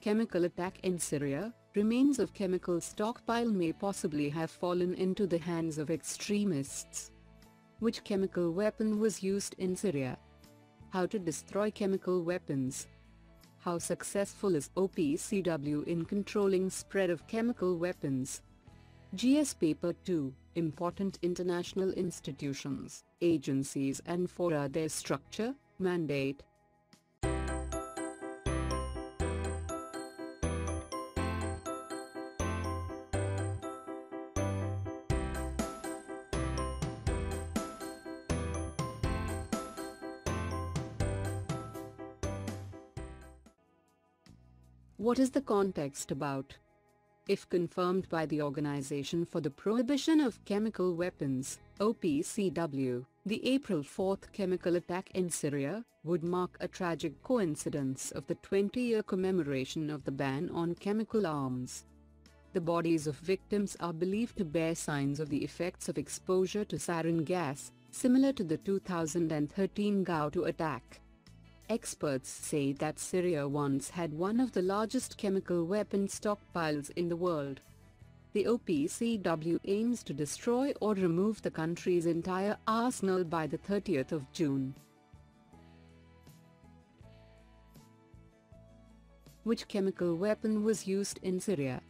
chemical attack in Syria, remains of chemical stockpile may possibly have fallen into the hands of extremists. Which chemical weapon was used in Syria? How to destroy chemical weapons? How successful is OPCW in controlling spread of chemical weapons? GS Paper 2, Important International Institutions, Agencies and Fora, their structure, mandate. What is the context about? If confirmed by the Organization for the Prohibition of Chemical Weapons, OPCW, the April 4th chemical attack in Syria would mark a tragic coincidence of the 20-year commemoration of the ban on chemical arms. The bodies of victims are believed to bear signs of the effects of exposure to sarin gas, similar to the 2013 Gautu attack. Experts say that Syria once had one of the largest chemical weapon stockpiles in the world. The OPCW aims to destroy or remove the country's entire arsenal by the 30th of June. Which chemical weapon was used in Syria?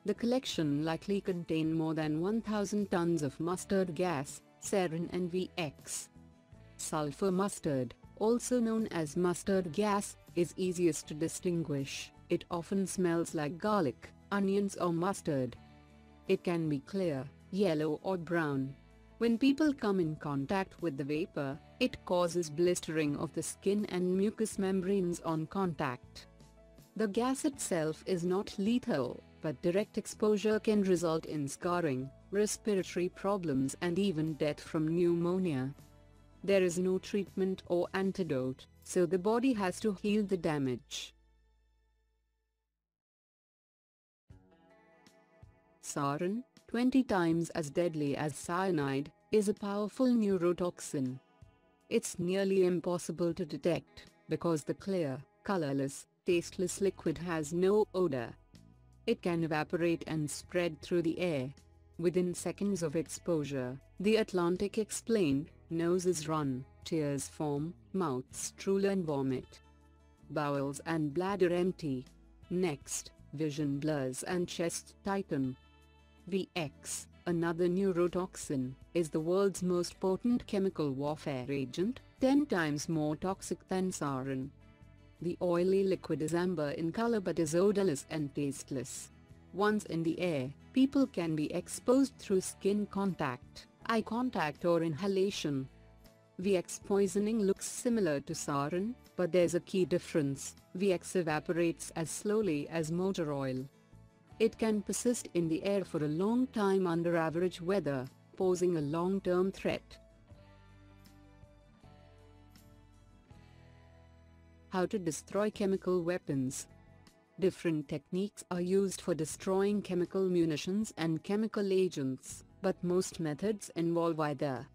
The collection likely contained more than 1,000 tons of mustard gas, sarin and VX. Sulfur mustard, also known as mustard gas, is easiest to distinguish. It often smells like garlic, onions or mustard. It can be clear, yellow or brown. When people come in contact with the vapor, it causes blistering of the skin and mucous membranes on contact. The gas itself is not lethal, but direct exposure can result in scarring, respiratory problems and even death from pneumonia. There is no treatment or antidote, so the body has to heal the damage. Sarin, 20 times as deadly as cyanide, is a powerful neurotoxin. It's nearly impossible to detect, because the clear, colorless, tasteless liquid has no odor. It can evaporate and spread through the air. Within seconds of exposure, the Atlantic explained, noses run, tears form, mouths drool and vomit. Bowels and bladder empty. Next, vision blurs and chest tighten. VX, another neurotoxin, is the world's most potent chemical warfare agent, 10 times more toxic than sarin. The oily liquid is amber in color but is odorless and tasteless. Once in the air, people can be exposed through skin contact, eye contact or inhalation. VX poisoning looks similar to sarin, but there's a key difference: VX evaporates as slowly as motor oil. It can persist in the air for a long time under average weather, posing a long-term threat. How to destroy chemical weapons? Different techniques are used for destroying chemical munitions and chemical agents, but most methods involve either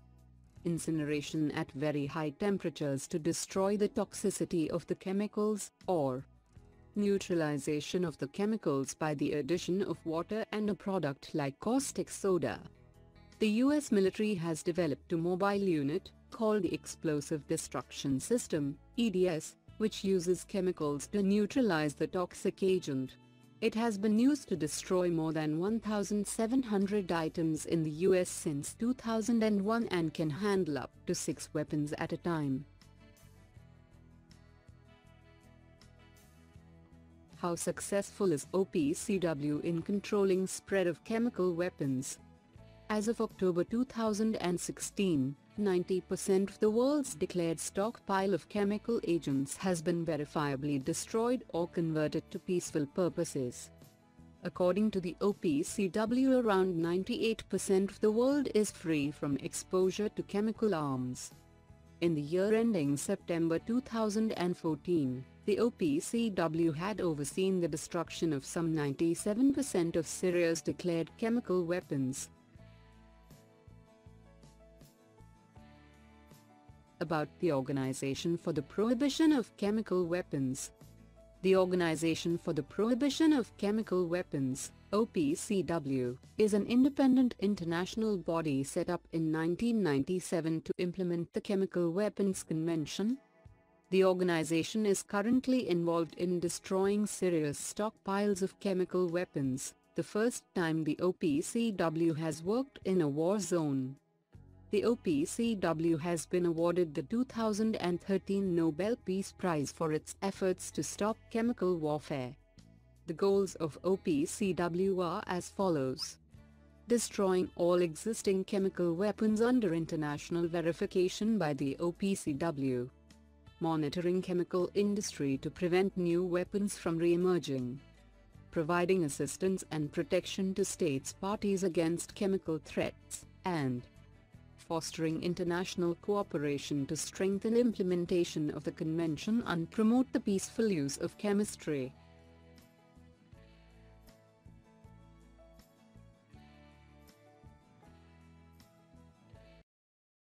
incineration at very high temperatures to destroy the toxicity of the chemicals, or neutralization of the chemicals by the addition of water and a product like caustic soda. The US military has developed a mobile unit, called the Explosive Destruction System, EDS, which uses chemicals to neutralize the toxic agent. It has been used to destroy more than 1,700 items in the US since 2001 and can handle up to 6 weapons at a time. How successful is OPCW in controlling spread of chemical weapons? As of October 2016, 90% of the world's declared stockpile of chemical agents has been verifiably destroyed or converted to peaceful purposes. According to the OPCW, around 98% of the world is free from exposure to chemical arms. In the year ending September 2014, the OPCW had overseen the destruction of some 97% of Syria's declared chemical weapons. About the Organization for the Prohibition of Chemical Weapons. The Organization for the Prohibition of Chemical Weapons, OPCW, is an independent international body set up in 1997 to implement the Chemical Weapons Convention. The organization is currently involved in destroying Syria's stockpiles of chemical weapons, the first time the OPCW has worked in a war zone. The OPCW has been awarded the 2013 Nobel Peace Prize for its efforts to stop chemical warfare. The goals of OPCW are as follows: destroying all existing chemical weapons under international verification by the OPCW, monitoring chemical industry to prevent new weapons from re-emerging, providing assistance and protection to states parties against chemical threats, and fostering international cooperation to strengthen implementation of the convention and promote the peaceful use of chemistry.